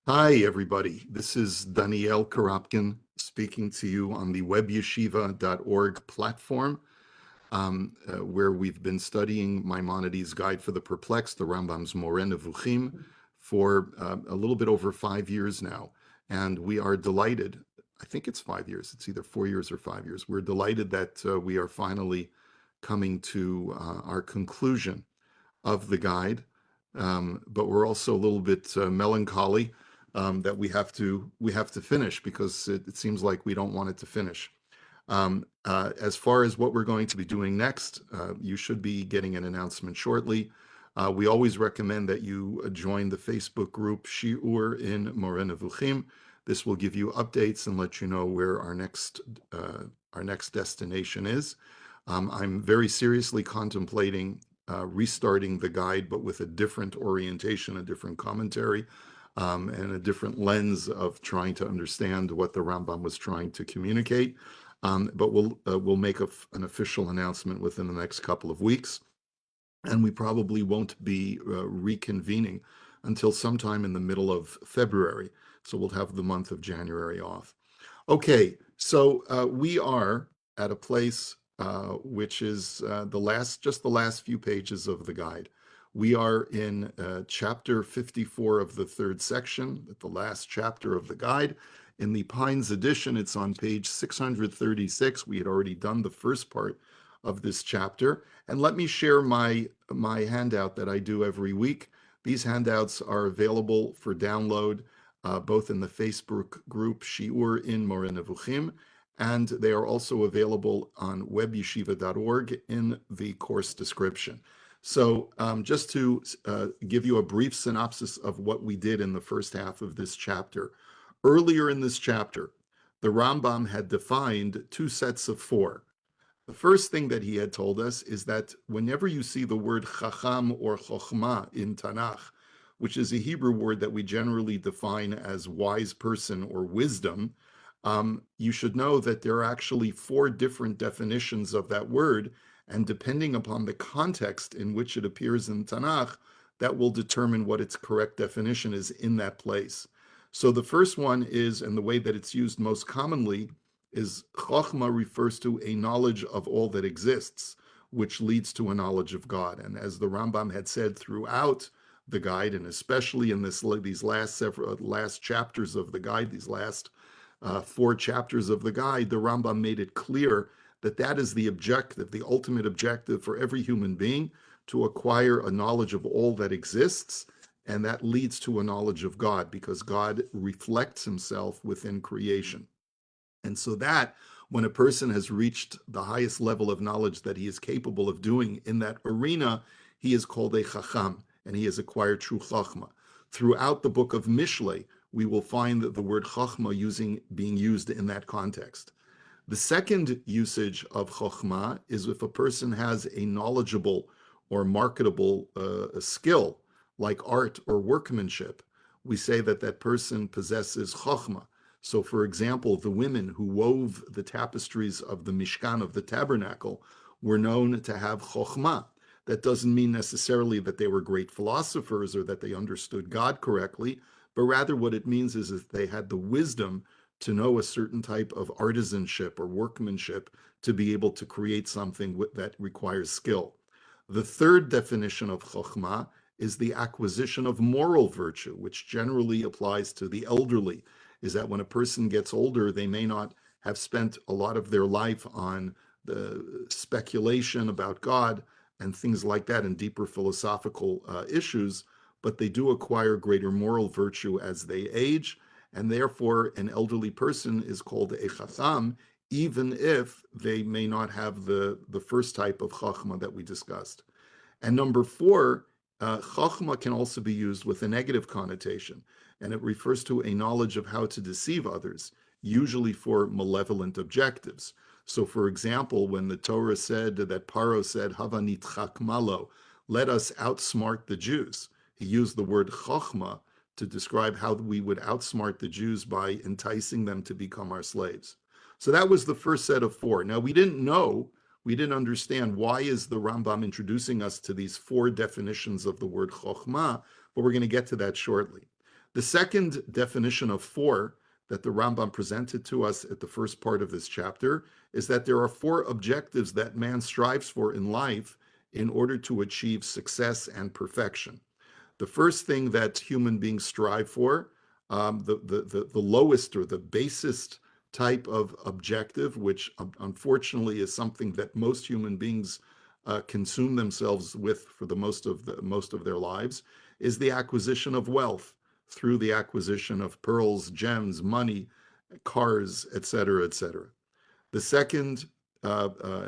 Hi, everybody. This is Daniel Karapkin speaking to you on the webyeshiva.org platform, where we've been studying Maimonides' Guide for the Perplexed, the Rambam's Moreh Nevukhim, for a little bit over 5 years now. And we are delighted, I think it's 5 years, it's either 4 years or 5 years. We're delighted that we are finally coming to our conclusion of the guide, but we're also a little bit melancholy that we have to finish because it seems like we don't want it to finish. As far as what we're going to be doing next, you should be getting an announcement shortly. We always recommend that you join the Facebook group Shi'ur in Moreh Nevukhim. This will give you updates and let you know where our next destination is. I'm very seriously contemplating restarting the guide, but with a different orientation, a different commentary, and a different lens of trying to understand what the Rambam was trying to communicate. But we'll make an official announcement within the next couple of weeks, and we probably won't be reconvening until sometime in the middle of February. So we'll have the month of January off. Okay, so we are at a place which is just the last few pages of the guide. We are in chapter 54 of the third section, the last chapter of the guide. In the Pines edition, it's on page 636. We had already done the first part of this chapter. And let me share my handout that I do every week. These handouts are available for download both in the Facebook group Shi'ur in Moreh Nevukhim, and they are also available on webyeshiva.org in the course description. So just to give you a brief synopsis of what we did in the first half of this chapter. Earlier in this chapter, the Rambam had defined two sets of four. The first thing that he had told us is that whenever you see the word chacham or chokhmah in Tanakh, which is a Hebrew word that we generally define as wise person or wisdom, you should know that there are actually four different definitions of that word, and depending upon the context in which it appears in Tanakh, that will determine what its correct definition is in that place. So the first one is, and the way that it's used most commonly, is Chokhmah refers to a knowledge of all that exists, which leads to a knowledge of God. And as the Rambam had said throughout the guide, and especially in these last chapters of the guide, these last 4 chapters of the guide, the Rambam made it clear that that is the objective, the ultimate objective for every human being, to acquire a knowledge of all that exists, and that leads to a knowledge of God, because God reflects himself within creation. And so that, when a person has reached the highest level of knowledge that he is capable of doing in that arena, he is called a chacham, and he has acquired true chachma. Throughout the book of Mishlei, we will find that the word chachma being used in that context. The second usage of chokhmah is if a person has a knowledgeable or marketable skill, like art or workmanship. We say that that person possesses chokhmah. So, for example, the women who wove the tapestries of the Mishkan, of the tabernacle, were known to have chokhmah. That doesn't mean necessarily that they were great philosophers or that they understood God correctly, but rather what it means is that they had the wisdom to know a certain type of artisanship or workmanship to be able to create something that requires skill. The third definition of chokhmah is the acquisition of moral virtue, which generally applies to the elderly, is that when a person gets older, they may not have spent a lot of their life on the speculation about God and things like that and deeper philosophical issues, but they do acquire greater moral virtue as they age, and therefore an elderly person is called a chacham, even if they may not have the first type of chachma that we discussed. And number 4, chachma can also be used with a negative connotation, and it refers to a knowledge of how to deceive others, usually for malevolent objectives. So, for example, when the Torah said that Paro said, Hava nitchak malo, let us outsmart the Jews, he used the word chachma to describe how we would outsmart the Jews by enticing them to become our slaves. So that was the first set of 4. Now, we didn't understand why is the Rambam introducing us to these 4 definitions of the word chokhmah, but we're going to get to that shortly. The second definition of four that the Rambam presented to us at the first part of this chapter is that there are four objectives that man strives for in life in order to achieve success and perfection. The first thing that human beings strive for, the lowest or the basest type of objective, which unfortunately is something that most human beings consume themselves with for the most of their lives, is the acquisition of wealth through the acquisition of pearls, gems, money, cars, etc., etc. The second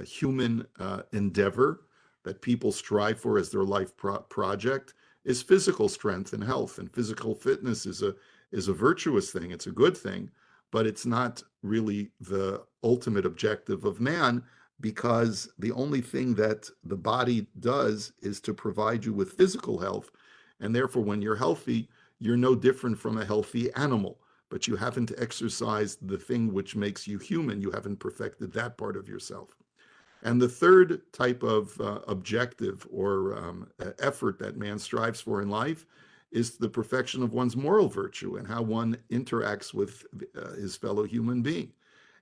human endeavor that people strive for as their life project is physical strength and health. And physical fitness is a virtuous thing. It's a good thing, but it's not really the ultimate objective of man, because the only thing that the body does is to provide you with physical health. And therefore, when you're healthy, you're no different from a healthy animal, but you haven't exercised the thing which makes you human. You haven't perfected that part of yourself. And the third type of objective or effort that man strives for in life is the perfection of one's moral virtue and how one interacts with his fellow human being.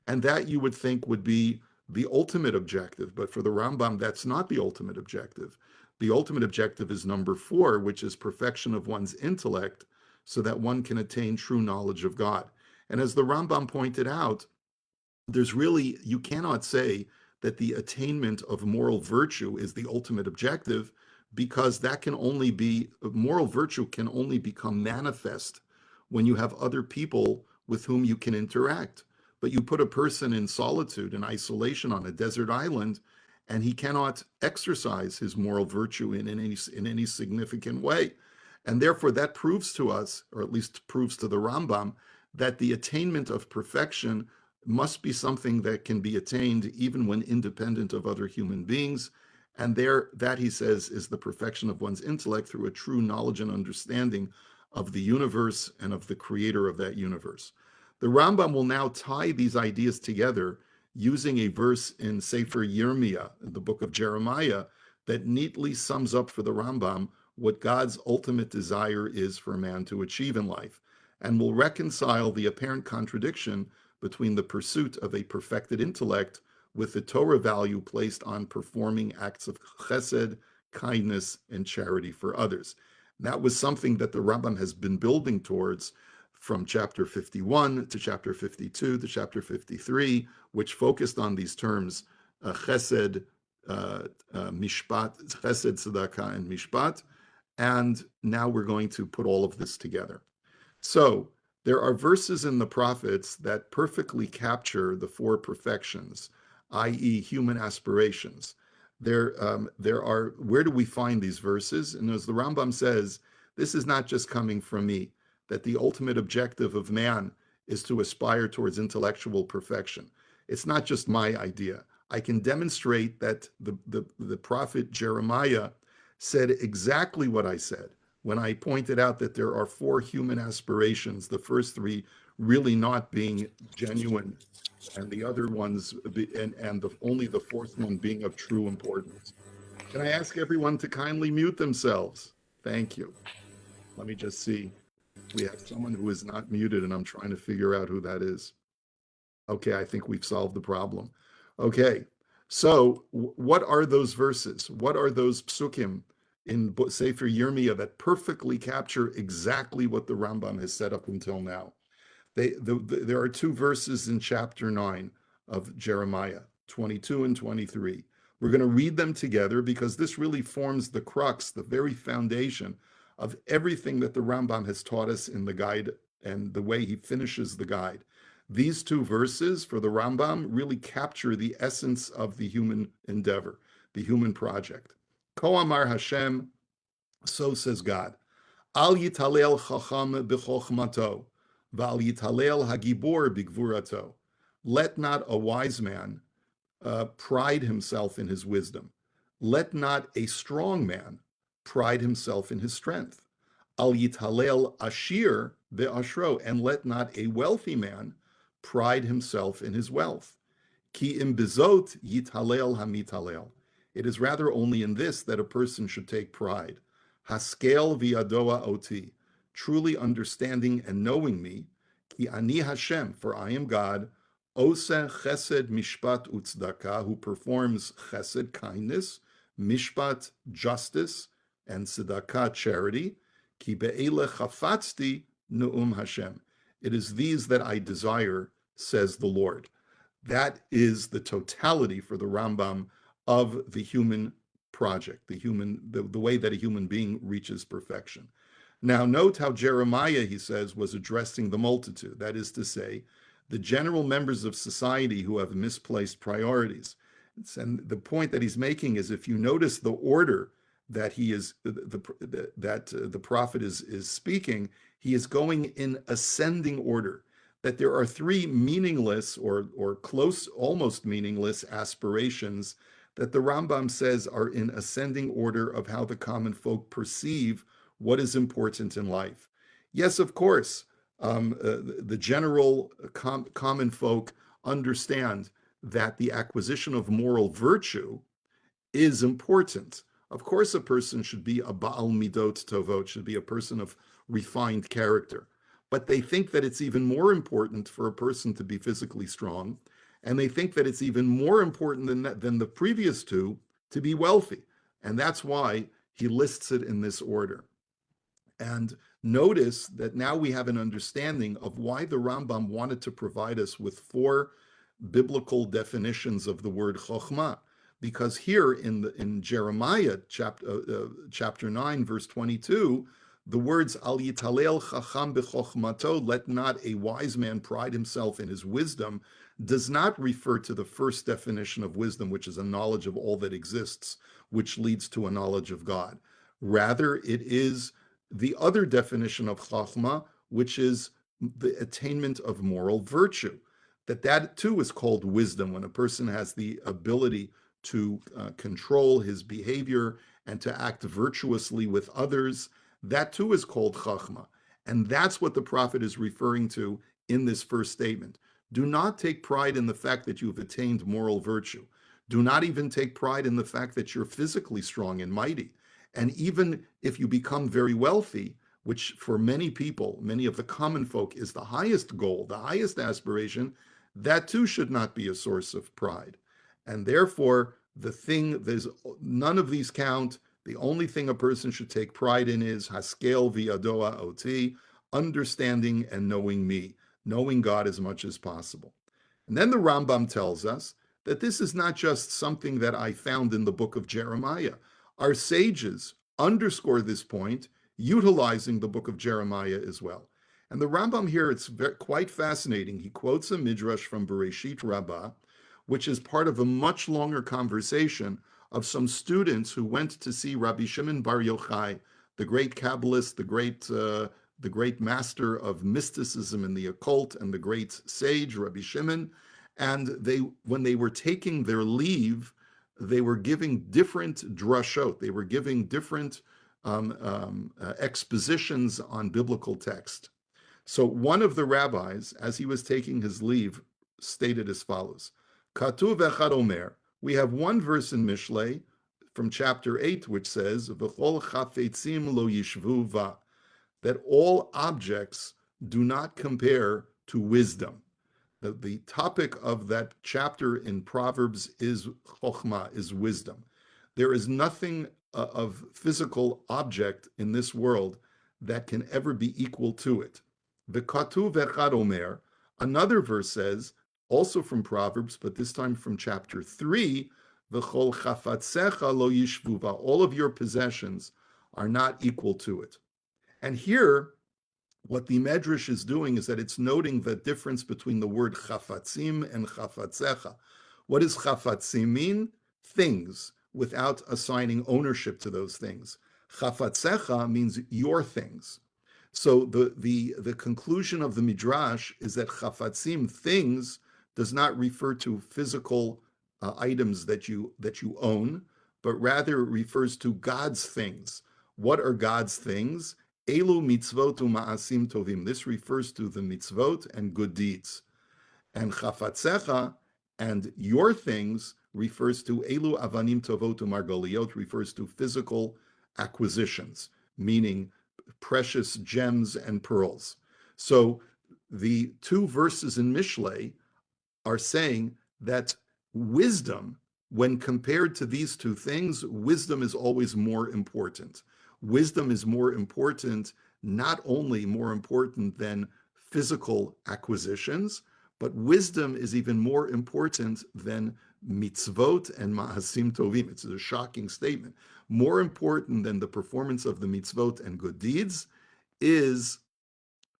And that you would think would be the ultimate objective. But for the Rambam, that's not the ultimate objective. The ultimate objective is number four, which is perfection of one's intellect so that one can attain true knowledge of God. And as the Rambam pointed out, you cannot say that the attainment of moral virtue is the ultimate objective, because moral virtue can only become manifest when you have other people with whom you can interact. But you put a person in solitude and isolation on a desert island, and he cannot exercise his moral virtue in any significant way. And therefore, that proves to us, or at least proves to the Rambam, that the attainment of perfection must be something that can be attained even when independent of other human beings. And that, he says, is the perfection of one's intellect through a true knowledge and understanding of the universe and of the creator of that universe. The Rambam will now tie these ideas together using a verse in Sefer Yirmiyah, the book of Jeremiah, that neatly sums up for the Rambam what God's ultimate desire is for man to achieve in life, and will reconcile the apparent contradiction between the pursuit of a perfected intellect with the Torah value placed on performing acts of chesed, kindness, and charity for others. And that was something that the Rambam has been building towards from chapter 51 to chapter 52 to chapter 53, which focused on these terms, chesed, mishpat, chesed, tzedakah, and mishpat. And now we're going to put all of this together. So there are verses in the prophets that perfectly capture the four perfections, i.e., human aspirations. There are, where do we find these verses? And as the Rambam says, this is not just coming from me, that the ultimate objective of man is to aspire towards intellectual perfection. It's not just my idea. I can demonstrate that the prophet Jeremiah said exactly what I said when I pointed out that there are four human aspirations, the first three really not being genuine, and the other ones, only the fourth one being of true importance. Can I ask everyone to kindly mute themselves? Thank you. Let me just see. We have someone who is not muted, and I'm trying to figure out who that is. Okay, I think we've solved the problem. Okay, so what are those verses? What are those psukim in Sefer Yirmiyah that perfectly capture exactly what the Rambam has said up until now? There are two verses in chapter 9 of Jeremiah, 22 and 23. We're going to read them together because this really forms the crux, the very foundation of everything that the Rambam has taught us in the guide and the way he finishes the guide. These two verses for the Rambam really capture the essence of the human endeavor, the human project. Ko amar Hashem, so says God, Al yitalel chacham b'chochmato, v'al yitalel hagibor b'gvurato. Let not a wise man pride himself in his wisdom. Let not a strong man pride himself in his strength. Al yitalel ashir be'ashro, and let not a wealthy man pride himself in his wealth. Ki im bezot yitalel hamitalel. It is rather only in this that a person should take pride. Haskel viadoa oti. truly understanding and knowing me, ki ani Hashem, for I am God, oseh chesed mishpat utzdaka, who performs chesed, kindness, mishpat, justice, and tzedakah, charity, ki be'ele chafatzti ne'um Hashem. It is these that I desire, says the Lord. That is the totality for the Rambam of the human project, the way that a human being reaches perfection. Now, note how Jeremiah, he says, was addressing the multitude. That is to say, the general members of society who have misplaced priorities. And the point that he's making is, if you notice the order that the prophet is speaking, he is going in ascending order. That there are three meaningless or close, almost meaningless aspirations that the Rambam says are in ascending order of how the common folk perceive what is important in life. Yes, of course, the general common folk understand that the acquisition of moral virtue is important. Of course, a person should be a Baal Midot Tovot, should be a person of refined character. But they think that it's even more important for a person to be physically strong, and they think that it's even more important than the previous two to be wealthy. And that's why he lists it in this order. And notice that now we have an understanding of why the Rambam wanted to provide us with four biblical definitions of the word chokhmah. Because here in Jeremiah chapter 9, verse 22, the words al yitalel chacham b'chokhmato, let not a wise man pride himself in his wisdom, does not refer to the first definition of wisdom, which is a knowledge of all that exists, which leads to a knowledge of God. Rather, it is the other definition of chachma, which is the attainment of moral virtue. That too is called wisdom, when a person has the ability to control his behavior and to act virtuously with others. That too is called chachma. And that's what the prophet is referring to in this first statement. Do not take pride in the fact that you've attained moral virtue. Do not even take pride in the fact that you're physically strong and mighty. And even if you become very wealthy, which for many people, many of the common folk, is the highest goal, the highest aspiration, that too should not be a source of pride. And therefore, there's none of these count. The only thing a person should take pride in is haskel v'yadoa oti, understanding and knowing me, knowing God as much as possible. And then the Rambam tells us that this is not just something that I found in the book of Jeremiah. Our sages underscore this point, utilizing the book of Jeremiah as well. And the Rambam here, it's quite fascinating. He quotes a midrash from Bereshit Rabbah, which is part of a much longer conversation of some students who went to see Rabbi Shimon Bar Yochai, the great Kabbalist, the great master of mysticism and the occult, and the great sage, Rabbi Shimon. And when they were taking their leave, they were giving different drashot. They were giving different expositions on biblical text. So one of the rabbis, as he was taking his leave, stated as follows: Katuv echad omer. We have one verse in Mishlei from chapter 8 which says, V'chol chafetzim lo yishvu va, that all objects do not compare to wisdom. The topic of that chapter in Proverbs is chokhmah, is wisdom. There is nothing of physical object in this world that can ever be equal to it. V'katuv echad omer. Another verse says, also from Proverbs, but this time from chapter 3, V'chol chafatzecha lo yishvuva, all of your possessions are not equal to it. And here, what the Medrash is doing is that it's noting the difference between the word chafatzim and chafatzecha. What does chafatzim mean? Things, without assigning ownership to those things. Chafatzecha means your things. So the conclusion of the Midrash is that chafatzim, things, does not refer to physical items that you own, but rather it refers to God's things. What are God's things? Elu mitzvot u'ma'asim tovim. This refers to the mitzvot and good deeds. And chafatzecha, and your things, refers to elu avanim tovot u'margoliot, refers to physical acquisitions, meaning precious gems and pearls. So the two verses in Mishlei are saying that wisdom, when compared to these two things, wisdom is always more important. Wisdom is more important, not only more important than physical acquisitions, but wisdom is even more important than mitzvot and ma'asim tovim. It's a shocking statement. More important than the performance of the mitzvot and good deeds is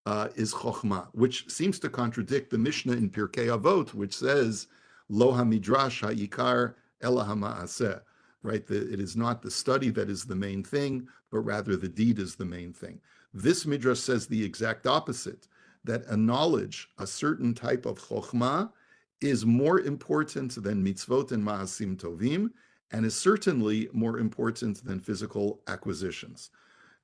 chokhmah, which seems to contradict the Mishnah in Pirkei Avot, which says, Lo hamidrash ha'ikar ela hama'aseh, right? It is not the study that is the main thing, but rather the deed is the main thing. This midrash says the exact opposite, that a knowledge, a certain type of chokhmah, is more important than mitzvot and ma'asim tovim, and is certainly more important than physical acquisitions.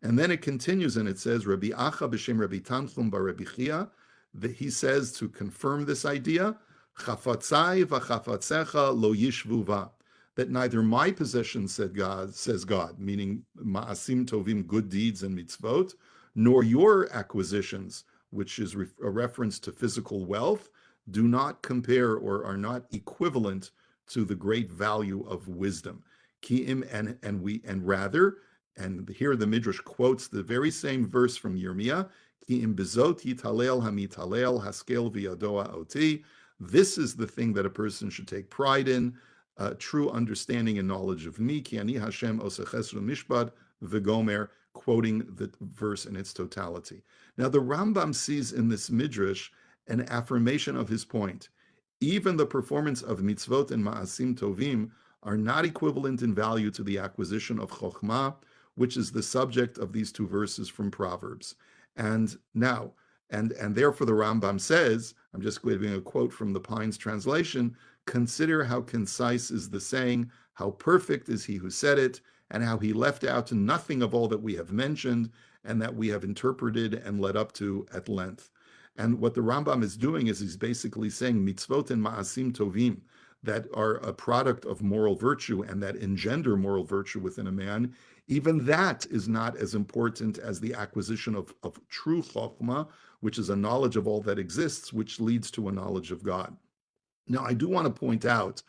And then it continues and it says, Rabbi Acha b'shem Rabbi Tanchum bar Rabbi Chia, that he says to confirm this idea, Chafatzai v'chafatzecha lo yishvuva, that neither my possessions, says God, meaning ma'asim tovim, good deeds and mitzvot, nor your acquisitions, which is a reference to physical wealth, do not compare or are not equivalent to the great value of wisdom. Ki'im and rather, and here the Midrash quotes the very same verse from Yirmiyah, Ki im bezot yitalel hamitalel haskel v'yadoa oti. This is the thing that a person should take pride in, true understanding and knowledge of me, Ki ani Hashem osechesru mishpat v'gomer, quoting the verse in its totality. Now the Rambam sees in this Midrash an affirmation of his point. Even the performance of mitzvot and ma'asim tovim are not equivalent in value to the acquisition of chokhmah, which is the subject of these two verses from Proverbs. And therefore the Rambam says, I'm just giving a quote from the Pines translation, consider how concise is the saying, how perfect is he who said it, and how he left out nothing of all that we have mentioned and that we have interpreted and led up to at length. And what the Rambam is doing is he's basically saying mitzvot and ma'asim tovim that are a product of moral virtue and that engender moral virtue within a man, even that is not as important as the acquisition of true chokhmah, which is a knowledge of all that exists, which leads to a knowledge of God. Now, I do want to point out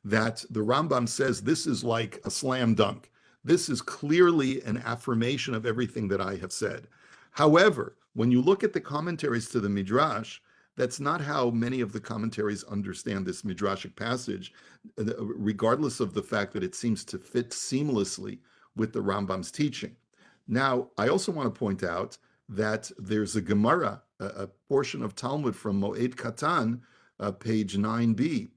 that the Rambam says this is like a slam dunk. This is clearly an affirmation of everything that I have said. However, when you look at the commentaries to the Midrash, that's not how many of the commentaries understand this Midrashic passage, regardless of the fact that it seems to fit seamlessly with the Rambam's teaching. Now, I also want to point out that there's a Gemara, a portion of Talmud from Moed Katan, page 9b,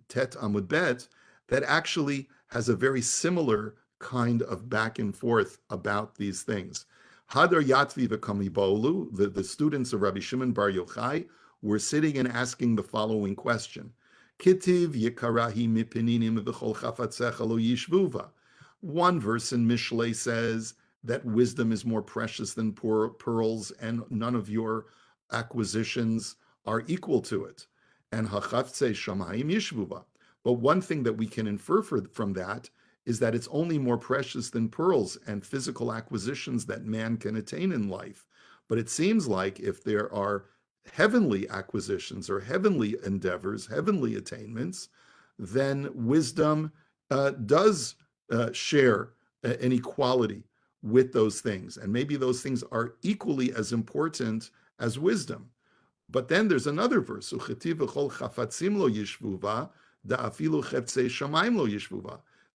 Tet Amud Bet, that actually has a very similar kind of back and forth about these things. Hadar Yatvi v'Kamibolu, the students of Rabbi Shimon Bar Yochai, were sitting and asking the following question: Kitiv yikarahi mipininim v'chol chafatzecha lo yishvuva. One verse in Mishlei says that wisdom is more precious than pearls, and none of your acquisitions are equal to it. And hachavtze shamayim yishvuva. But one thing that we can infer from that is that it's only more precious than pearls and physical acquisitions that man can attain in life. But it seems like if there are heavenly acquisitions or heavenly endeavors, heavenly attainments, then wisdom does share an equality with those things. And maybe those things are equally as important as wisdom. But then there's another verse,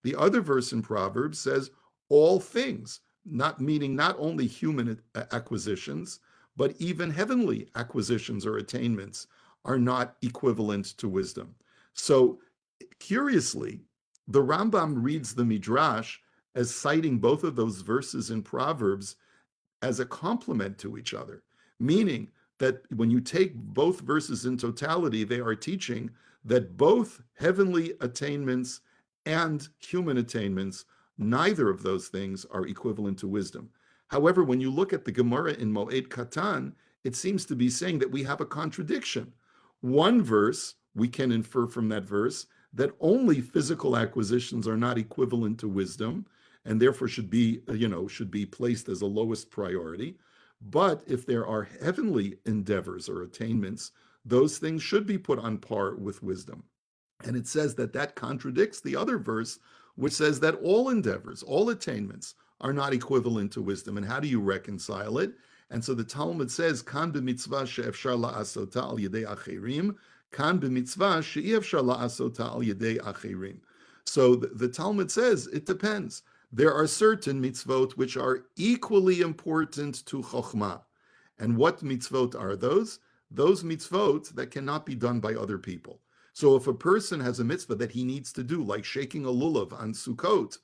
the other verse in Proverbs says, all things, not meaning not only human acquisitions, but even heavenly acquisitions or attainments are not equivalent to wisdom. So curiously, the Rambam reads the Midrash as citing both of those verses in Proverbs as a complement to each other, meaning that when you take both verses in totality, they are teaching that both heavenly attainments and human attainments, neither of those things are equivalent to wisdom. However, when you look at the Gemara in Moed Katan, it seems to be saying that we have a contradiction. One verse, we can infer from that verse that only physical acquisitions are not equivalent to wisdom, and therefore should be, should be placed as a lowest priority. But if there are heavenly endeavors or attainments, those things should be put on par with wisdom. And it says that that contradicts the other verse, which says that all endeavors, all attainments are not equivalent to wisdom. And how do you reconcile it? And so the Talmud says, Kan b'mitzvah she'efshar la'asota al yedei acherim, kan b'mitzvah she'efshar la'asota al yedei acherim. So the Talmud says it depends. There are certain mitzvot which are equally important to chokhmah. And what mitzvot are those? Those mitzvot that cannot be done by other people. So if a person has a mitzvah that he needs to do, like shaking a lulav on Sukkot,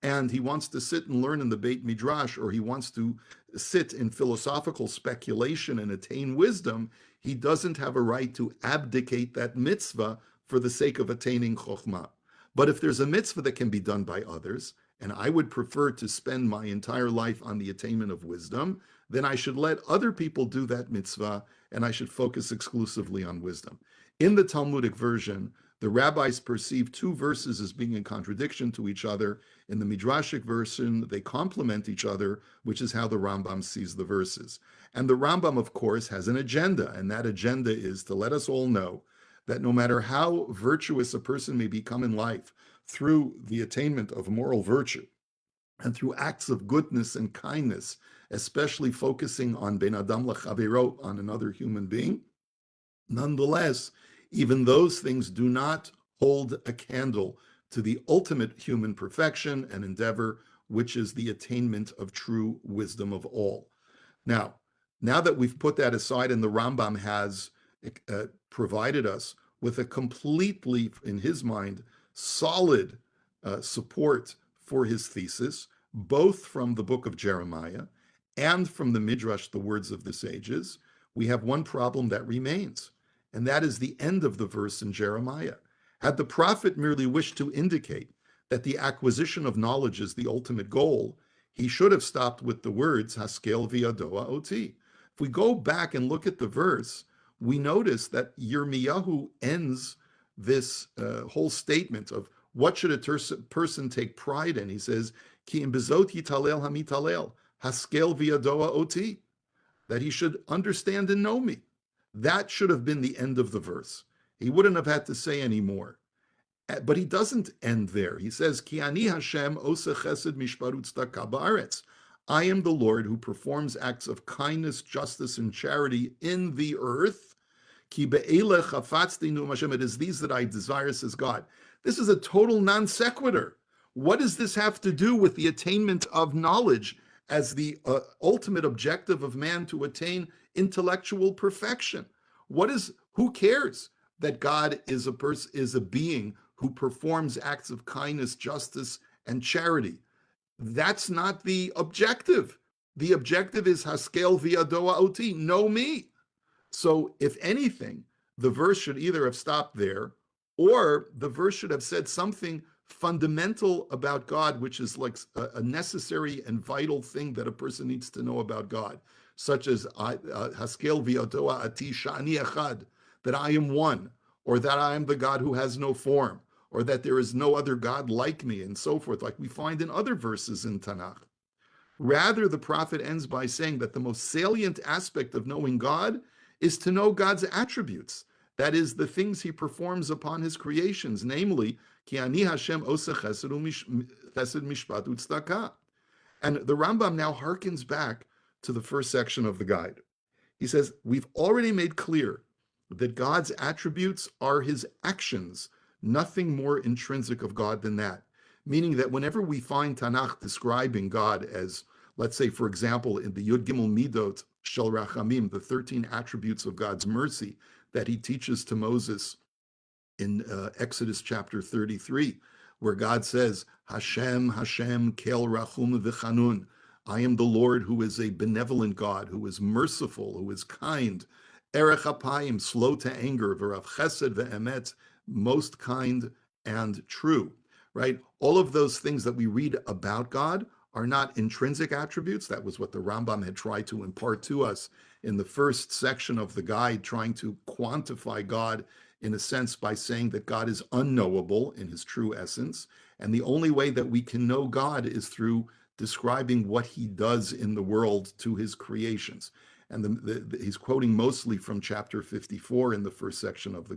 and he wants to sit and learn in the Beit Midrash, or he wants to sit in philosophical speculation and attain wisdom, he doesn't have a right to abdicate that mitzvah for the sake of attaining chokhmah. But if there's a mitzvah that can be done by others, and I would prefer to spend my entire life on the attainment of wisdom, then I should let other people do that mitzvah, and I should focus exclusively on wisdom. In the Talmudic version, the rabbis perceive two verses as being in contradiction to each other. In the Midrashic version, they complement each other, which is how the Rambam sees the verses. And the Rambam, of course, has an agenda, and that agenda is to let us all know that no matter how virtuous a person may become in life through the attainment of moral virtue and through acts of goodness and kindness, especially focusing on ben adam l'chavero, on another human being, nonetheless, even those things do not hold a candle to the ultimate human perfection and endeavor, which is the attainment of true wisdom of all. Now that we've put that aside, and the Rambam has provided us with a completely, in his mind, solid support for his thesis, both from the book of Jeremiah and from the Midrash, the words of the sages, we have one problem that remains, and that is the end of the verse in Jeremiah. Had the prophet merely wished to indicate that the acquisition of knowledge is the ultimate goal, he should have stopped with the words, Haskel v'yadoa oti. If we go back and look at the verse, we notice that Yirmiyahu ends this whole statement of what should a person take pride in. He says, Ki im bezot yitalel hamitalel, Haskel v'yadoa oti, that he should understand and know me. That should have been the end of the verse. He wouldn't have had to say any more. But he doesn't end there. He says, Ki ani Hashem oseh chesed mishparut tzedakah ba'aretz. I am the Lord who performs acts of kindness, justice, and charity in the earth. Ki be'elech hafatzti nu'am Hashem. It is these that I desire, says God. This is a total non sequitur. What does this have to do with the attainment of knowledge as the ultimate objective of man to attain intellectual perfection? Who cares that God is a being who performs acts of kindness, justice, and charity? That's not the objective. The objective is Haskel v'yadoa oti, know me. So if anything, the verse should either have stopped there, or the verse should have said something fundamental about God, which is like a necessary and vital thing that a person needs to know about God, such as Haskel v'yadoa ati sha'ani echad, that I am one, or that I am the God who has no form, or that there is no other God like me, and so forth, like we find in other verses in Tanakh. Rather, the prophet ends by saying that the most salient aspect of knowing God is to know God's attributes. That is, the things he performs upon his creations, namely, Ki ani Hashem oseh chesed mishpat u'tzedakah. And the Rambam now harkens back to the first section of the guide. He says, we've already made clear that God's attributes are his actions, nothing more intrinsic of God than that. Meaning that whenever we find Tanakh describing God as, let's say, for example, in the Yud Gimel Midot Shel Rachamim, the 13 attributes of God's mercy that he teaches to Moses in Exodus chapter 33, where God says, Hashem, Hashem, Kel Rachum V'Chanun. I am the Lord who is a benevolent God, who is merciful, who is kind. Erech Apayim, slow to anger, V'Rav Chesed V'Emet, most kind and true, right? All of those things that we read about God are not intrinsic attributes. That was what the Rambam had tried to impart to us in the first section of the guide, trying to quantify God in a sense, by saying that God is unknowable in his true essence. And the only way that we can know God is through describing what he does in the world to his creations. And he's quoting mostly from chapter 54 in the first section of the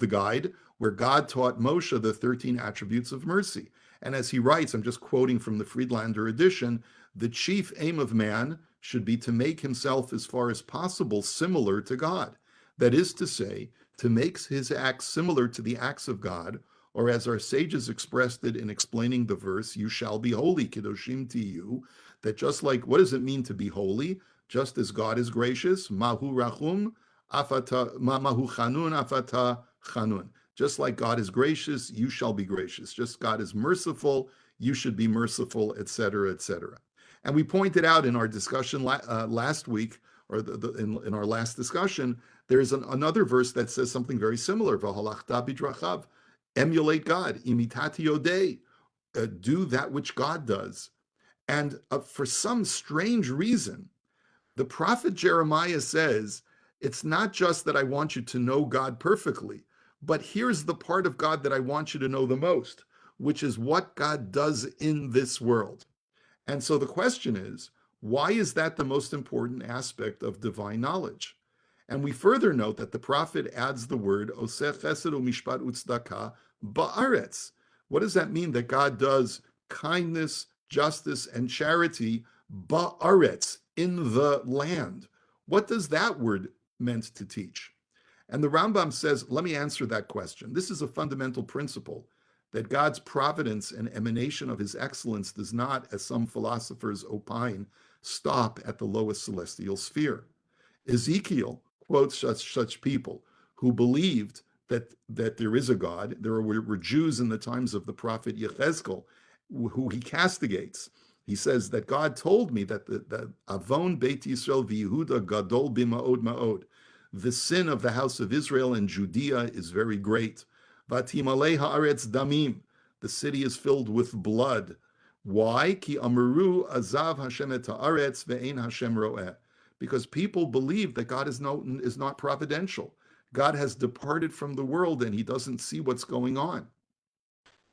guide, where God taught Moshe the 13 attributes of mercy. And as he writes, I'm just quoting from the Friedlander edition, the chief aim of man should be to make himself as far as possible similar to God. That is to say, to make his acts similar to the acts of God, or as our sages expressed it in explaining the verse, you shall be holy, Kedoshim to you, that just like, what does it mean to be holy? Just as God is gracious, Mahu Rachum, Mahu Chanun, Afata Chanun. Just like God is gracious, you shall be gracious. Just God is merciful, you should be merciful, etc., etc. And we pointed out in our discussion last week, or in our last discussion, there's another verse that says something very similar. V'halachta bidrachav, emulate God, imitatio Dei, do that which God does. And for some strange reason, the prophet Jeremiah says, it's not just that I want you to know God perfectly, but here's the part of God that I want you to know the most, which is what God does in this world. And so the question is, why is that the most important aspect of divine knowledge? And we further note that the prophet adds the word oseh chesed u'mishpat u'tzedakah ba'aretz. What does that mean? That God does kindness, justice, and charity ba'aretz, in the land. What does that word meant to teach? And the Rambam says, let me answer that question. This is a fundamental principle, that God's providence and emanation of his excellence does not, as some philosophers opine, stop at the lowest celestial sphere. Ezekiel quotes such people who believed that there is a God. There were Jews in the times of the prophet Yechezkel who he castigates. He says that God told me that the Avon Beit Yisrael v'Yehuda Gadol b'Ma'od Ma'od, the sin of the house of Israel and Judea is very great. Vatimalei haaretz damim, the city is filled with blood. Why? Ki amaru azav Hashem et haaretz ve'ein Hashem ro'eh. Because people believe that God is not providential. God has departed from the world and he doesn't see what's going on.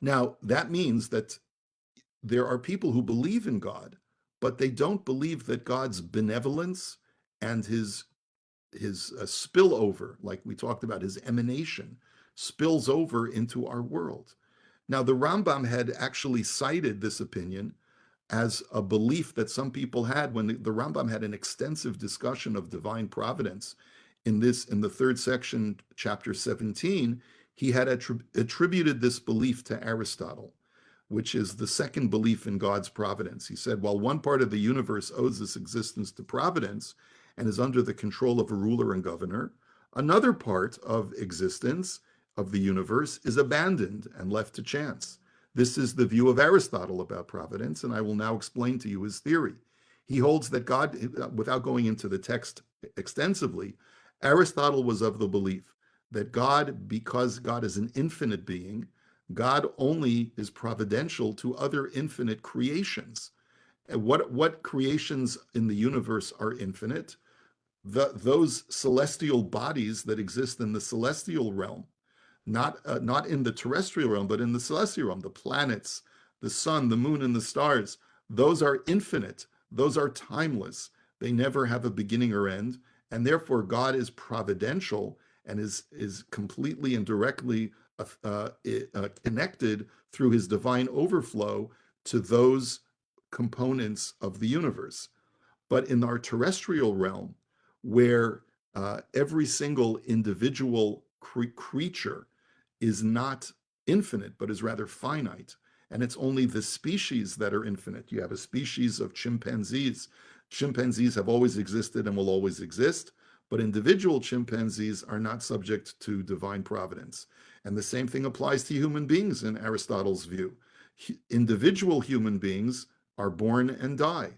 Now, that means that there are people who believe in God, but they don't believe that God's benevolence and his spillover, like we talked about, his emanation, spills over into our world. Now, the Rambam had actually cited this opinion as a belief that some people had when the Rambam had an extensive discussion of divine providence in the third section, chapter 17. He had attributed this belief to Aristotle, which is the second belief in God's providence. He said, while one part of the universe owes its existence to providence and is under the control of a ruler and governor, another part of existence of the universe is abandoned and left to chance. This is the view of Aristotle about providence, and I will now explain to you his theory. He holds that God, without going into the text extensively, Aristotle was of the belief that God, because God is an infinite being, God only is providential to other infinite creations. And what creations in the universe are infinite? Those celestial bodies that exist in the celestial realm, not in the terrestrial realm, but in the celestial realm, the planets, the sun, the moon, and the stars, those are infinite. Those are timeless. They never have a beginning or end, and therefore God is providential and is completely and directly connected through his divine overflow to those components of the universe. But in our terrestrial realm, where every single individual creature is not infinite, but is rather finite, and it's only the species that are infinite. You have a species of chimpanzees. Chimpanzees have always existed and will always exist, but individual chimpanzees are not subject to divine providence. And the same thing applies to human beings in Aristotle's view. Individual human beings are born and die.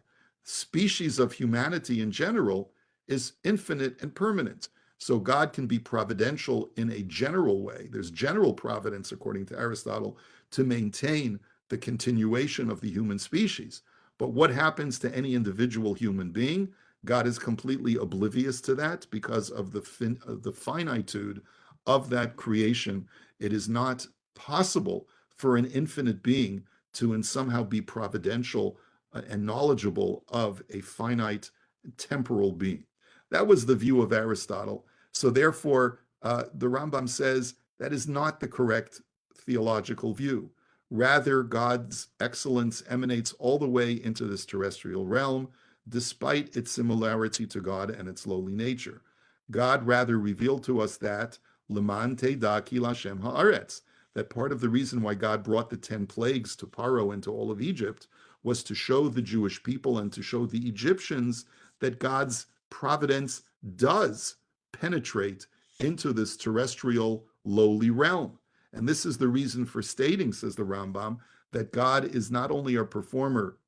Species of humanity in general is infinite and permanent. So God can be providential in a general way. There's general providence, according to Aristotle, to maintain the continuation of the human species. But what happens to any individual human being? God is completely oblivious to that because of the finitude of that creation. It is not possible for an infinite being to somehow be providential and knowledgeable of a finite temporal being. That was the view of Aristotle. So therefore, the Rambam says that is not the correct theological view. Rather, God's excellence emanates all the way into this terrestrial realm, despite its similarity to God and its lowly nature. God rather revealed to us that Leman Teda Ki Lashem Haaretz, that part of the reason why God brought the 10 plagues to Paro and to all of Egypt was to show the Jewish people and to show the Egyptians that God's providence does penetrate into this terrestrial lowly realm. And this is the reason for stating, says the Rambam, that God is not only a performer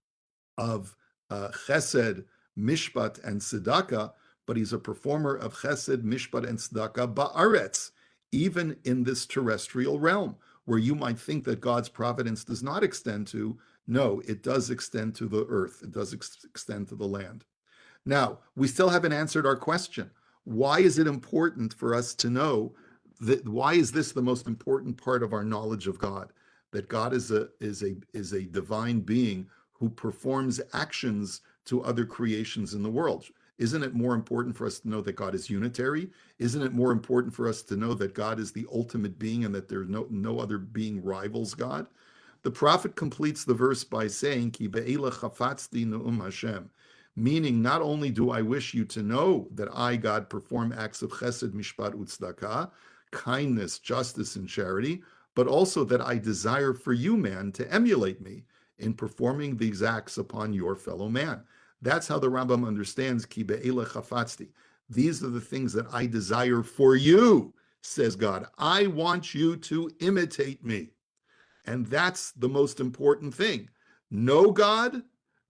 of chesed, mishpat, and tzedakah, but he's a performer of chesed, mishpat, and tzedakah ba'aretz, even in this terrestrial realm, where you might think that God's providence does not extend to. No, it does extend to the earth. It does extend to the land. Now, we still haven't answered our question. Why is it important for us to know that? Why is this the most important part of our knowledge of God? That God is a divine being who performs actions to other creations in the world. Isn't it more important for us to know that God is unitary? Isn't it more important for us to know that God is the ultimate being and that there's no other being rivals God? The prophet completes the verse by saying, Ki be'ela chafatzti ne'um Hashem, meaning not only do I wish you to know that I, God, perform acts of chesed, mishpat, utzedakah, kindness, justice, and charity, but also that I desire for you, man, to emulate me in performing these acts upon your fellow man. That's how the Rambam understands ki be'ela chafatzti. These are the things that I desire for you, says God. I want you to imitate me. And that's the most important thing. Know God,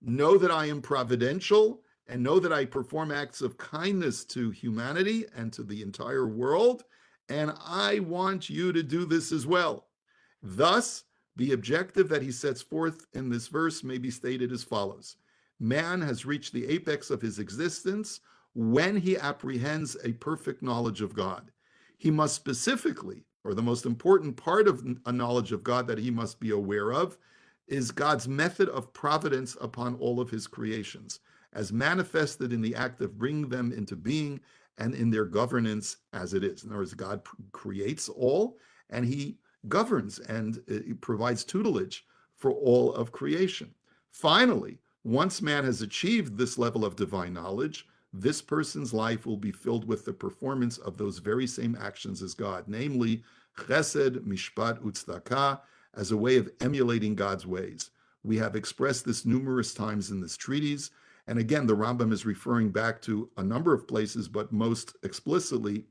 know that I am providential, and know that I perform acts of kindness to humanity and to the entire world. And I want you to do this as well. Thus, the objective that he sets forth in this verse may be stated as follows. Man has reached the apex of his existence when he apprehends a perfect knowledge of God. He must specifically, or the most important part of a knowledge of God that he must be aware of, is God's method of providence upon all of his creations, as manifested in the act of bringing them into being and in their governance as it is. In other words, God creates all, and he governs and provides tutelage for all of creation. Finally, once man has achieved this level of divine knowledge, this person's life will be filled with the performance of those very same actions as God, namely chesed, mishpat, utzedakah, as a way of emulating God's ways. We have expressed this numerous times in this treatise, and again, the Rambam is referring back to a number of places, but most explicitly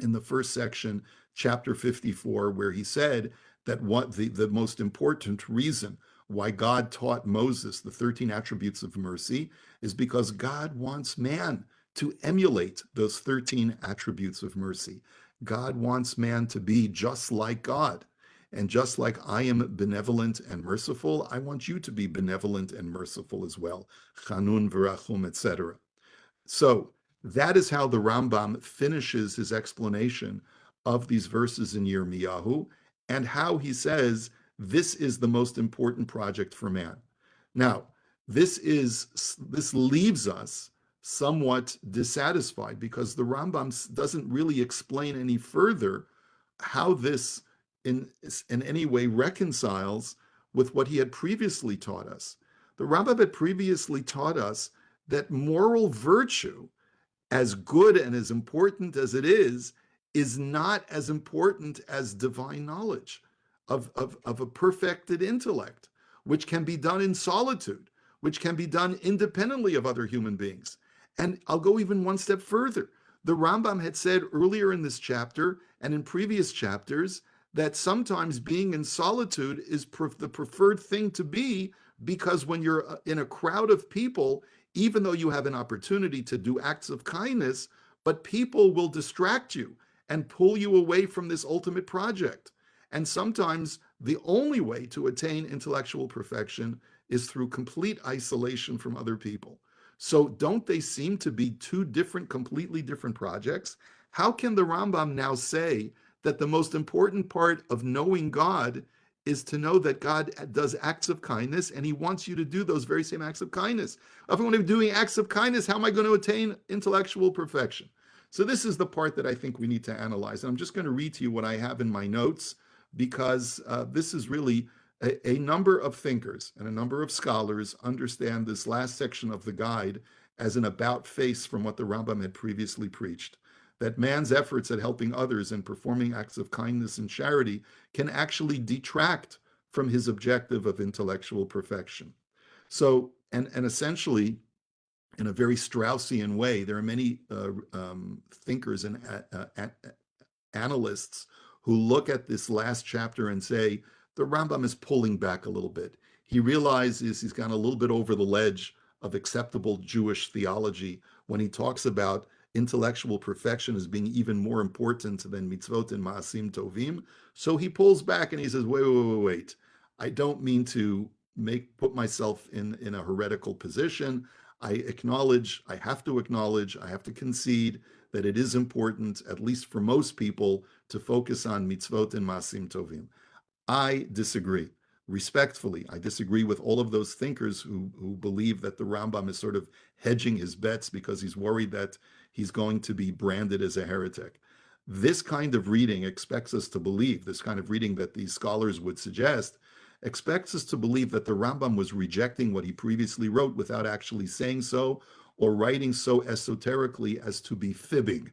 in the first section, chapter 54, where he said that what the most important reason why God taught Moses the 13 attributes of mercy is because God wants man to emulate those 13 attributes of mercy. God wants man to be just like God. And just like I am benevolent and merciful, I want you to be benevolent and merciful as well. Chanun v'rachum, etc. So that is how the Rambam finishes his explanation of these verses in Yirmiyahu, and how he says this is the most important project for man. Now, this leaves us somewhat dissatisfied because the Rambam doesn't really explain any further how this in any way reconciles with what he had previously taught us. The Rambam had previously taught us that moral virtue, as good and as important as it is not as important as divine knowledge of a perfected intellect, which can be done in solitude, which can be done independently of other human beings. And I'll go even one step further. The Rambam had said earlier in this chapter and in previous chapters that sometimes being in solitude is the preferred thing to be, because when you're in a crowd of people, even though you have an opportunity to do acts of kindness, but people will distract you and pull you away from this ultimate project. And sometimes the only way to attain intellectual perfection is through complete isolation from other people. So don't they seem to be two completely different projects? how can the Rambam now say that the most important part of knowing God is to know that God does acts of kindness and he wants you to do those very same acts of kindness? If I'm doing acts of kindness, how am I going to attain intellectual perfection? So this is the part that I think we need to analyze. And I'm just going to read to you what I have in my notes because this is really a number of thinkers and a number of scholars understand this last section of the guide as an about face from what the Rambam had previously preached, that man's efforts at helping others and performing acts of kindness and charity can actually detract from his objective of intellectual perfection. So, and essentially, in a very Straussian way, there are many thinkers and analysts who look at this last chapter and say, the Rambam is pulling back a little bit. He realizes he's gone a little bit over the ledge of acceptable Jewish theology when he talks about intellectual perfection as being even more important than mitzvot and ma'asim tovim. So he pulls back and he says, wait. I don't mean to put myself in a heretical position. I have to concede that it is important, at least for most people, to focus on mitzvot and masim tovim. I disagree. Respectfully, I disagree with all of those thinkers who believe that the Rambam is sort of hedging his bets because he's worried that he's going to be branded as a heretic. This kind of reading expects us to believe, this kind of reading that these scholars would suggest, expects us to believe that the Rambam was rejecting what he previously wrote without actually saying so, or writing so esoterically as to be fibbing.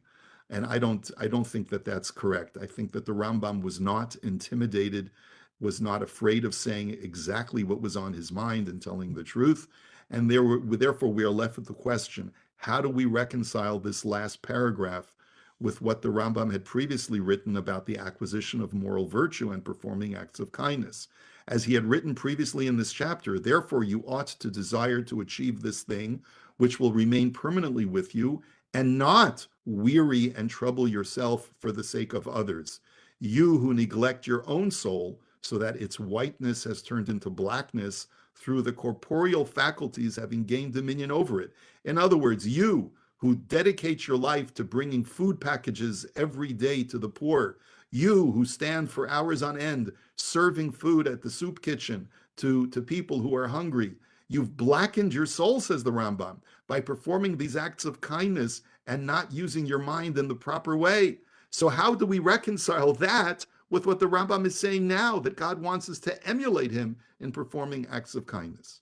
And I don't think that that's correct. I think that the Rambam was not intimidated, was not afraid of saying exactly what was on his mind and telling the truth. And therefore, we are left with the question, how do we reconcile this last paragraph with what the Rambam had previously written about the acquisition of moral virtue and performing acts of kindness? As he had written previously in this chapter, therefore you ought to desire to achieve this thing, which will remain permanently with you, and not weary and trouble yourself for the sake of others. You who neglect your own soul, so that its whiteness has turned into blackness through the corporeal faculties having gained dominion over it. In other words, you who dedicate your life to bringing food packages every day to the poor, you who stand for hours on end serving food at the soup kitchen to people who are hungry, you've blackened your soul, says the Rambam, by performing these acts of kindness and not using your mind in the proper way. So how do we reconcile that with what the Rambam is saying now, that God wants us to emulate him in performing acts of kindness?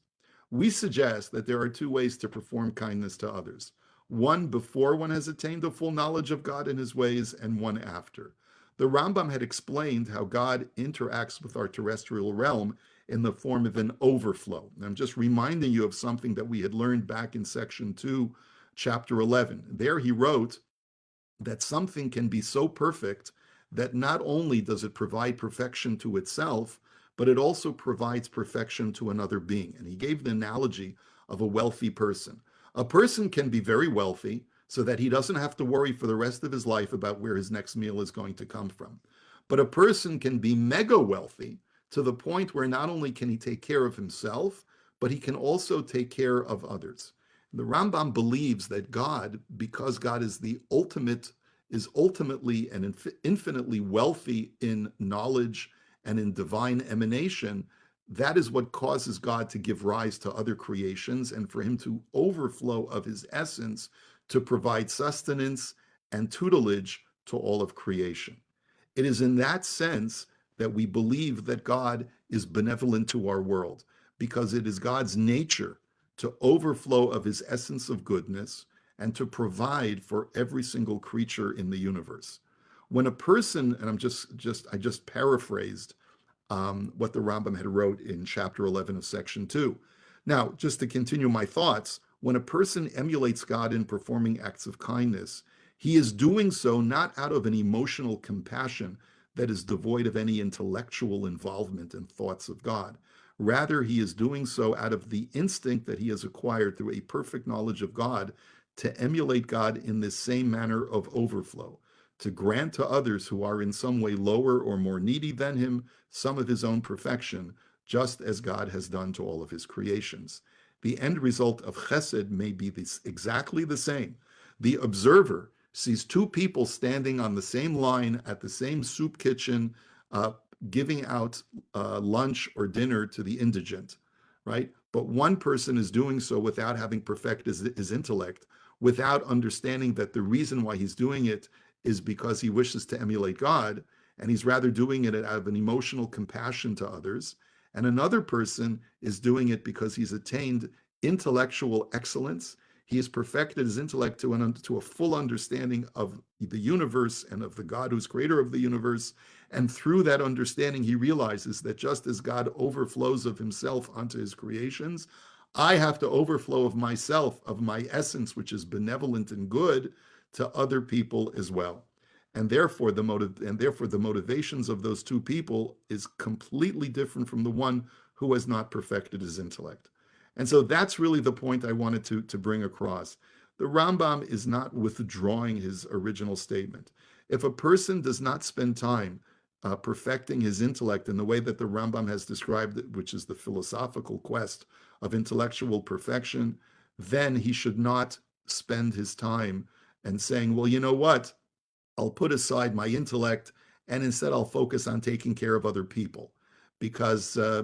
We suggest that there are two ways to perform kindness to others. One before one has attained a full knowledge of God and his ways, and one after. The Rambam had explained how God interacts with our terrestrial realm in the form of an overflow. And I'm just reminding you of something that we had learned back in section 2, chapter 11. There he wrote that something can be so perfect that not only does it provide perfection to itself, but it also provides perfection to another being. And he gave the analogy of a wealthy person. A person can be very wealthy so that he doesn't have to worry for the rest of his life about where his next meal is going to come from. But a person can be mega wealthy to the point where not only can he take care of himself, but he can also take care of others. The Rambam believes that God, because God is ultimately and infinitely wealthy in knowledge and in divine emanation, that is what causes God to give rise to other creations and for him to overflow of his essence to provide sustenance and tutelage to all of creation. It is in that sense that we believe that God is benevolent to our world, because it is God's nature to overflow of his essence of goodness and to provide for every single creature in the universe. When a person, and I just paraphrased what the Rambam had wrote in chapter 11 of section 2. Now, just to continue my thoughts, when a person emulates God in performing acts of kindness, he is doing so not out of an emotional compassion that is devoid of any intellectual involvement in thoughts of God. Rather, he is doing so out of the instinct that he has acquired through a perfect knowledge of God to emulate God in this same manner of overflow, to grant to others who are in some way lower or more needy than him some of his own perfection, just as God has done to all of his creations. The end result of chesed may be exactly the same. The observer sees two people standing on the same line at the same soup kitchen, uh, giving out lunch or dinner to the indigent, right? But one person is doing so without having perfected his intellect, without understanding that the reason why he's doing it is because he wishes to emulate God, and he's rather doing it out of an emotional compassion to others. And another person is doing it because he's attained intellectual excellence. He has perfected his intellect to a full understanding of the universe and of the God who's creator of the universe. And through that understanding, he realizes that just as God overflows of himself onto his creations, I have to overflow of myself, of my essence, which is benevolent and good, to other people as well. And therefore the motivations of those two people is completely different from the one who has not perfected his intellect. And so that's really the point I wanted to bring across. The Rambam is not withdrawing his original statement. If a person does not spend time perfecting his intellect in the way that the Rambam has described it, which is the philosophical quest of intellectual perfection, then he should not spend his time and saying, well, you know what? I'll put aside my intellect and instead I'll focus on taking care of other people because I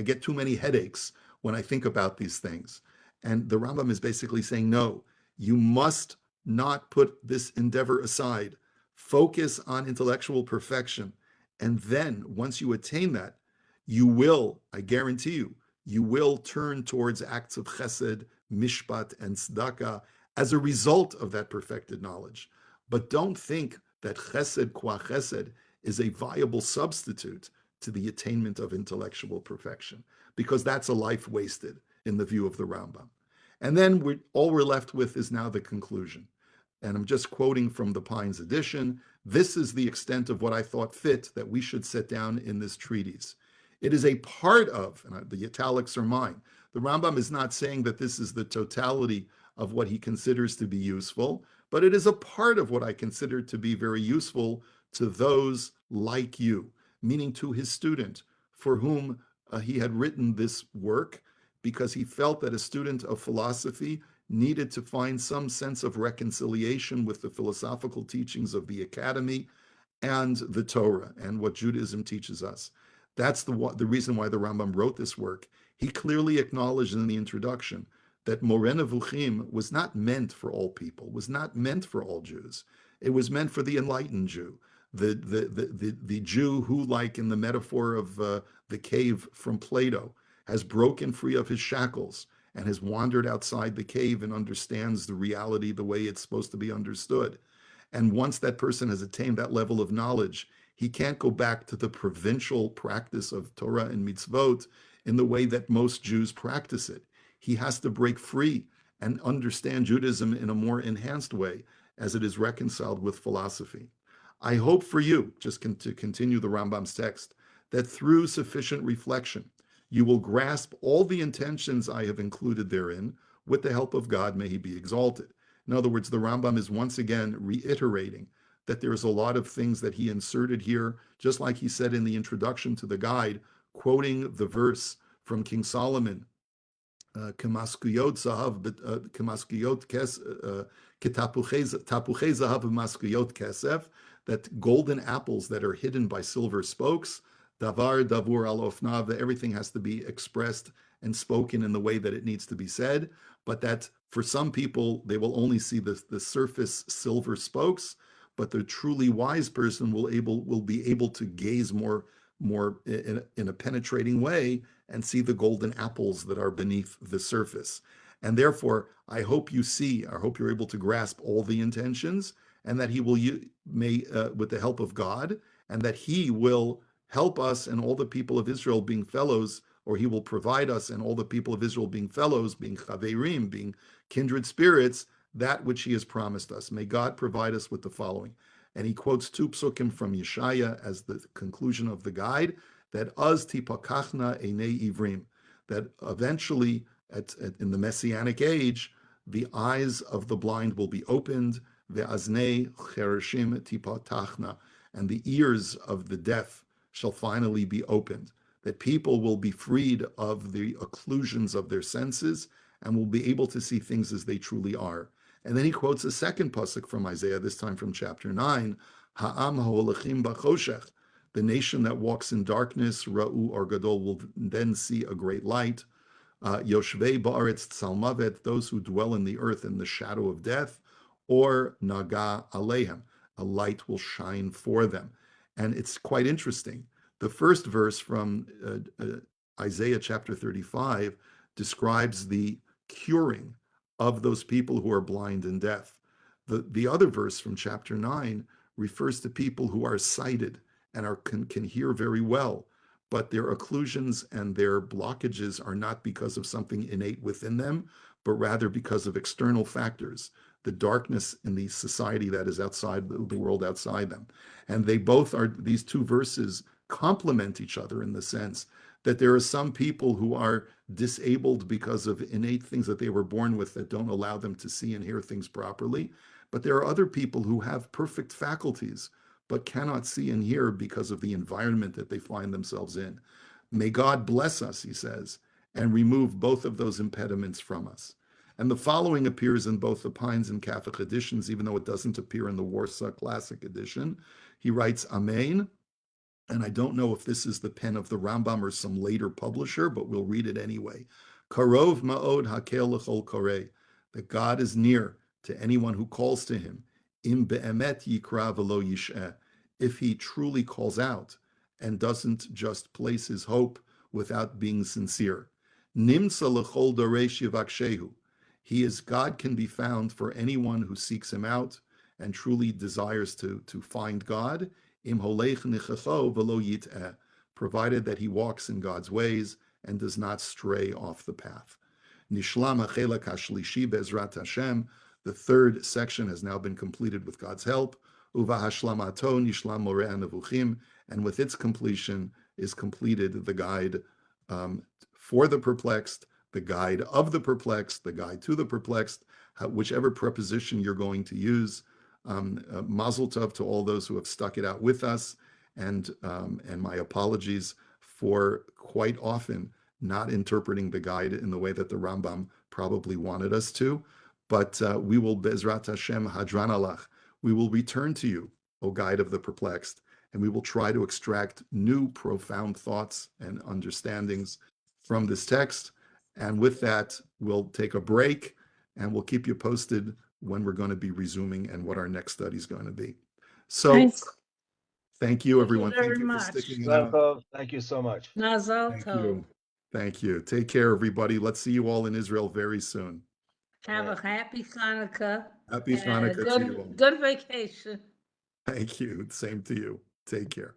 get too many headaches when I think about these things. And the Rambam is basically saying, no, you must not put this endeavor aside. Focus on intellectual perfection. And then once you attain that, you will, I guarantee you will turn towards acts of chesed, mishpat, and tzedakah as a result of that perfected knowledge. But don't think that chesed qua chesed is a viable substitute to the attainment of intellectual perfection, because that's a life wasted in the view of the Rambam. And then all we're left with is now the conclusion. And I'm just quoting from the Pines edition. This is the extent of what I thought fit that we should set down in this treatise. It is a part of, and the italics are mine, the Rambam is not saying that this is the totality of what he considers to be useful, but it is a part of what I consider to be very useful to those like you, meaning to his student, for whom he had written this work, because he felt that a student of philosophy needed to find some sense of reconciliation with the philosophical teachings of the academy and the Torah and what Judaism teaches us. That's the reason why the Rambam wrote this work. He clearly acknowledged in the introduction that Moreh Nevukhim was not meant for all people, was not meant for all Jews. It was meant for the enlightened Jew, the Jew who, like in the metaphor of the cave from Plato, has broken free of his shackles and has wandered outside the cave and understands the reality the way it's supposed to be understood. And once that person has attained that level of knowledge, he can't go back to the provincial practice of Torah and mitzvot in the way that most Jews practice it. He has to break free and understand Judaism in a more enhanced way as it is reconciled with philosophy. I hope for you, just to continue the Rambam's text, that through sufficient reflection, you will grasp all the intentions I have included therein. With the help of God, may he be exalted. In other words, the Rambam is once again reiterating that there's a lot of things that he inserted here, just like he said in the introduction to the guide, quoting the verse from King Solomon, Kemaskuyot zahav, kemaskuyot kes, tapuchei zahav maskuyot kesef, that golden apples that are hidden by silver spokes, davar davur al ofnav, that everything has to be expressed and spoken in the way that it needs to be said, but that for some people, they will only see the surface silver spokes, but the truly wise person will be able to gaze more in a penetrating way and see the golden apples that are beneath the surface. And therefore, I hope you're able to grasp all the intentions, and that he may, with the help of God, and that he will help us and all the people of Israel being fellows, or he will provide us and all the people of Israel being fellows, being chaverim, being kindred spirits, that which he has promised us. May God provide us with the following. And he quotes two psukim from Yeshaya as the conclusion of the guide, that az tipakachna einei ivrim, that eventually in the Messianic age, the eyes of the blind will be opened, ve'aznei chereshim tipatachna, and the ears of the deaf shall finally be opened, that people will be freed of the occlusions of their senses and will be able to see things as they truly are. And then he quotes a second pasuk from Isaiah, this time from chapter 9, Ha'am ha'olechim b'choshech, the nation that walks in darkness, Ra'u or Gadol, will then see a great light. Yoshvei ba'aretz tzalmavet, those who dwell in the earth in the shadow of death, or Naga alehem, a light will shine for them. And it's quite interesting. The first verse from Isaiah chapter 35 describes the curing of those people who are blind and deaf. The other verse from chapter 9 refers to people who are sighted and can hear very well, but their occlusions and their blockages are not because of something innate within them, but rather because of external factors, the darkness in the society that is outside the world outside them. And they both are, these two verses complement each other in the sense that there are some people who are disabled because of innate things that they were born with that don't allow them to see and hear things properly. But there are other people who have perfect faculties but cannot see and hear because of the environment that they find themselves in. May God bless us, he says, and remove both of those impediments from us. And the following appears in both the Pines and Catholic editions, even though it doesn't appear in the Warsaw Classic edition. He writes, Amen. And I don't know if this is the pen of the Rambam or some later publisher, but we'll read it anyway. Karov ma'od hakel l'chol koreh, that God is near to anyone who calls to him. Im be'emet yikra v'lo yish'eh, if he truly calls out and doesn't just place his hope without being sincere. Nimsa l'chol doresh yivakshehu, God can be found for anyone who seeks him out and truly desires to find God. Im holech nichacho v'lo yit'eh, provided that he walks in God's ways and does not stray off the path. Nishlam ha'chelak hashlishi be'ezrat Hashem, the third section has now been completed with God's help. Uva hashlamato nishlam Moreh Nevukhim, and with its completion is completed the guide for the perplexed, the guide of the perplexed, the guide to the perplexed, whichever preposition you're going to use. Mazel tov to all those who have stuck it out with us, and my apologies for quite often not interpreting the guide in the way that the Rambam probably wanted us to. But we will, Bezrat Hashem, Hadran Alach, we will return to you, O guide of the perplexed, and we will try to extract new profound thoughts and understandings from this text. And with that, we'll take a break, and we'll keep you posted when we're going to be resuming and what our next study is going to be. So Nice. thank you, everyone. Thank you very for much. sticking it out. Yaakov, thank you so much. Mazel Thank tov. you. Thank you. Take care, everybody. Let's see you all in Israel very soon. Have a happy Hanukkah. Happy and a Hanukkah to you all. good vacation. Thank you. Same to you. Take care.